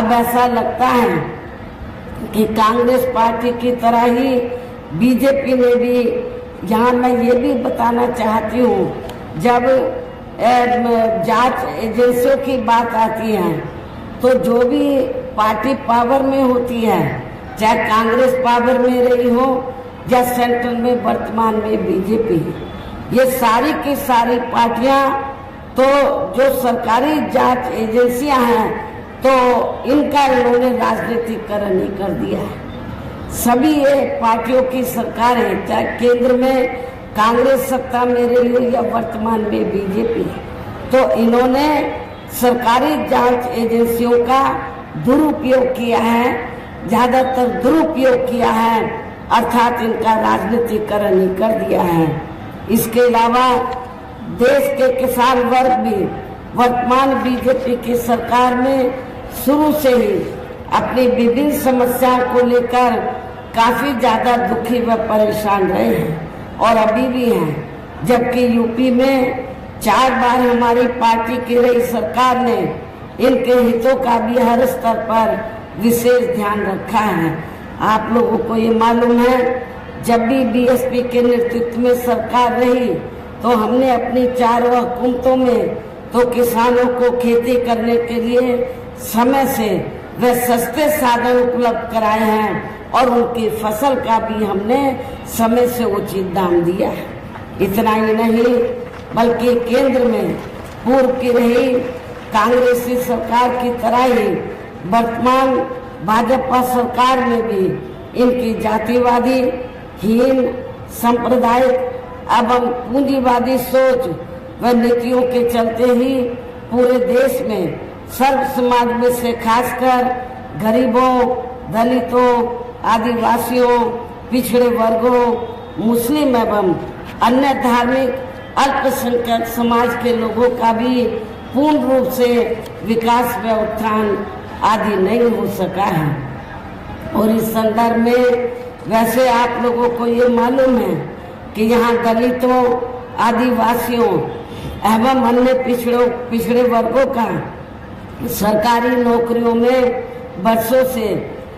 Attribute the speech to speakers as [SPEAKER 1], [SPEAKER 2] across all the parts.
[SPEAKER 1] अब ऐसा लगता है कि कांग्रेस पार्टी की तरह ही बीजेपी ने भी, यहाँ मैं ये भी बताना चाहती हूँ, जब जांच एजेंसियों की बात आती है तो जो भी पार्टी पावर में होती है, चाहे कांग्रेस पावर में रही हो या सेंट्रल में वर्तमान में बीजेपी, ये सारी की सारी पार्टियां, तो जो सरकारी जांच एजेंसियां हैं तो इनका इन्होंने राजनीतिकरण ही कर दिया है। सभी ये पार्टियों की सरकार है, चाहे केंद्र में कांग्रेस सत्ता में रही हो या वर्तमान में बीजेपी, तो इन्होंने सरकारी जांच एजेंसियों का दुरुपयोग किया है, ज्यादातर दुरुपयोग किया है, अर्थात इनका राजनीतिकरण ही कर दिया है। इसके अलावा देश के किसान वर्ग भी वर्तमान बीजेपी की सरकार में शुरू से ही अपनी विभिन्न समस्याओं को लेकर काफी ज्यादा दुखी व परेशान रहे हैं और अभी भी हैं। जबकि यूपी में 4 बार हमारी पार्टी की रही सरकार ने इनके हितों का भी हर स्तर पर विशेष ध्यान रखा है। आप लोगों को ये मालूम है, जब भी बीएसपी के नेतृत्व में सरकार रही तो हमने अपनी 4 हुकूमतों में तो किसानों को खेती करने के लिए समय से व सस्ते साधन उपलब्ध कराए हैं और उनकी फसल का भी हमने समय से उचित दाम दिया है। इतना ही नहीं, बल्कि केंद्र में पूर्व की रही कांग्रेसी सरकार की तरह ही वर्तमान भाजपा सरकार में भी इनकी जातिवादी, हीन, सांप्रदायिक एवं पूंजीवादी सोच व नीतियों के चलते ही पूरे देश में सर्व समाज में से खासकर गरीबों, दलितों, आदिवासियों, पिछड़े वर्गों, मुस्लिम एवं अन्य धार्मिक अल्पसंख्यक समाज के लोगों का भी पूर्ण रूप से विकास व उत्थान आदि नहीं हो सका है। और इस संदर्भ में वैसे आप लोगों को ये मालूम है कि यहाँ दलितों, आदिवासियों एवं अन्य पिछड़े वर्गों का सरकारी नौकरियों में वर्षों से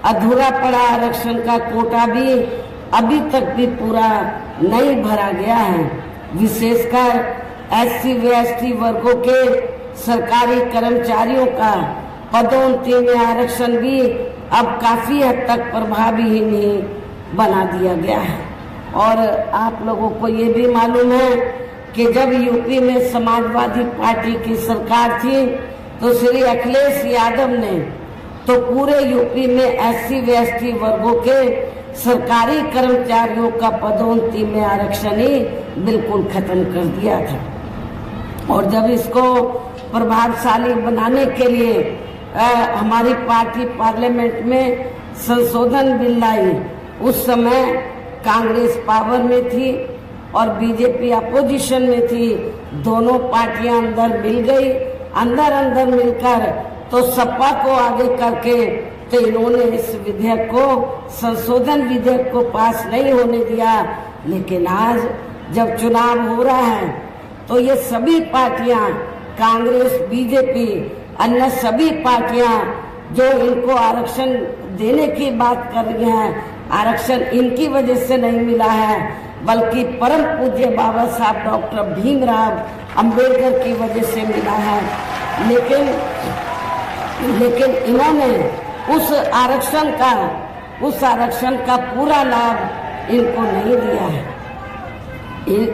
[SPEAKER 1] अधूरा पड़ा आरक्षण का कोटा भी अभी तक भी पूरा नहीं भरा गया है। विशेषकर एससी व एसटी वर्गों के सरकारी कर्मचारियों का पदोन्नति में आरक्षण भी अब काफी हद तक प्रभावी ही नहीं बना दिया गया है। और आप लोगों को ये भी मालूम है कि जब यूपी में समाजवादी पार्टी की सरकार थी तो श्री अखिलेश यादव ने तो पूरे यूपी में एससी व एसटी वर्गों के सरकारी कर्मचारियों का पदोन्नति में आरक्षण ही बिल्कुल खत्म कर दिया था। और जब इसको प्रभावशाली बनाने के लिए हमारी पार्टी पार्लियामेंट में संशोधन बिल लाई, उस समय कांग्रेस पावर में थी और बीजेपी अपोजिशन में थी। दोनों पार्टियां अंदर मिल गई, अंदर मिलकर तो सपा को आगे करके तो इन्होंने इस विधेयक को, संशोधन विधेयक को पास नहीं होने दिया। लेकिन आज जब चुनाव हो रहा है तो ये सभी पार्टियां, कांग्रेस, बीजेपी, अन्य सभी पार्टियां जो इनको आरक्षण देने की बात कर रही हैं, आरक्षण इनकी वजह से नहीं मिला है बल्कि परम पूज्य बाबा साहब डॉक्टर भीमराव अंबेडकर की वजह से मिला है। लेकिन इन्होंने उस आरक्षण का पूरा लाभ इनको नहीं दिया है।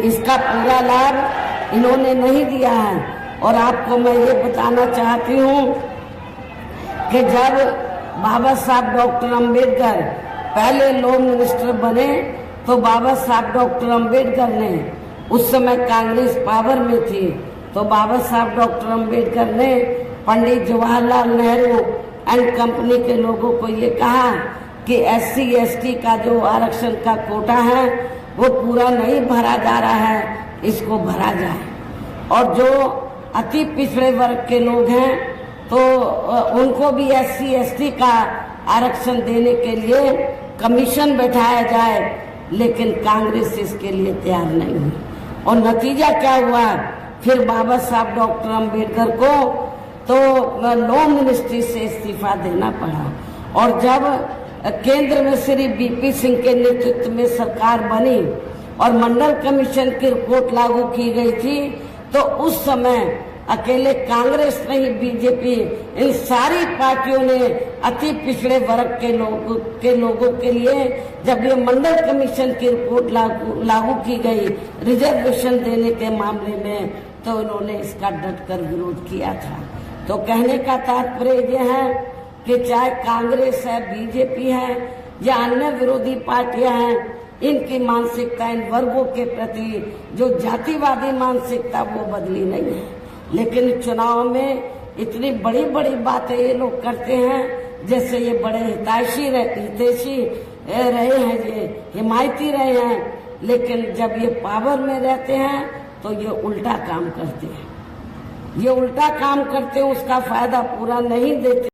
[SPEAKER 1] इसका पूरा लाभ इन्होंने नहीं दिया है। और आपको मैं ये बताना चाहती हूँ कि जब बाबा साहब डॉक्टर अंबेडकर पहले लॉ मिनिस्टर बने तो बाबा साहब डॉक्टर अंबेडकर ने, उस समय कांग्रेस पावर में थी, तो बाबा साहब डॉक्टर अंबेडकर ने पंडित जवाहरलाल नेहरू एंड कंपनी के लोगों को ये कहा कि एससी एसटी का जो आरक्षण का कोटा है वो पूरा नहीं भरा जा रहा है, इसको भरा जाए। और जो अति पिछड़े वर्ग के लोग हैं तो उनको भी एससी एसटी का आरक्षण देने के लिए कमीशन बैठाया जाए, लेकिन कांग्रेस इसके लिए तैयार नहीं हुई। और नतीजा क्या हुआ, फिर बाबा साहब डॉक्टर अंबेडकर को तो लॉ मिनिस्ट्री से इस्तीफा देना पड़ा। और जब केंद्र में श्री बीपी सिंह के नेतृत्व में सरकार बनी और मंडल कमीशन की रिपोर्ट लागू की गई थी, तो उस समय अकेले कांग्रेस नहीं, बीजेपी, इन सारी पार्टियों ने अति पिछड़े वर्ग के लोगों के लिए जब ये मंडल कमीशन की रिपोर्ट लागू की गई रिजर्वेशन देने के मामले में, तो इन्होंने इसका डटकर विरोध किया था। तो कहने का तात्पर्य यह है कि चाहे कांग्रेस है, बीजेपी है या अन्य विरोधी पार्टियां हैं, इनकी मानसिकता इन वर्गों के प्रति जो जातिवादी मानसिकता वो बदली नहीं है। लेकिन चुनाव में इतनी बड़ी बड़ी बातें ये लोग करते हैं जैसे ये बड़े हितैषी रहे हैं, ये हिमायती रहे हैं, लेकिन जब ये पावर में रहते हैं तो ये उल्टा काम करते हैं। ये उल्टा काम करते हैं, उसका फायदा पूरा नहीं देते।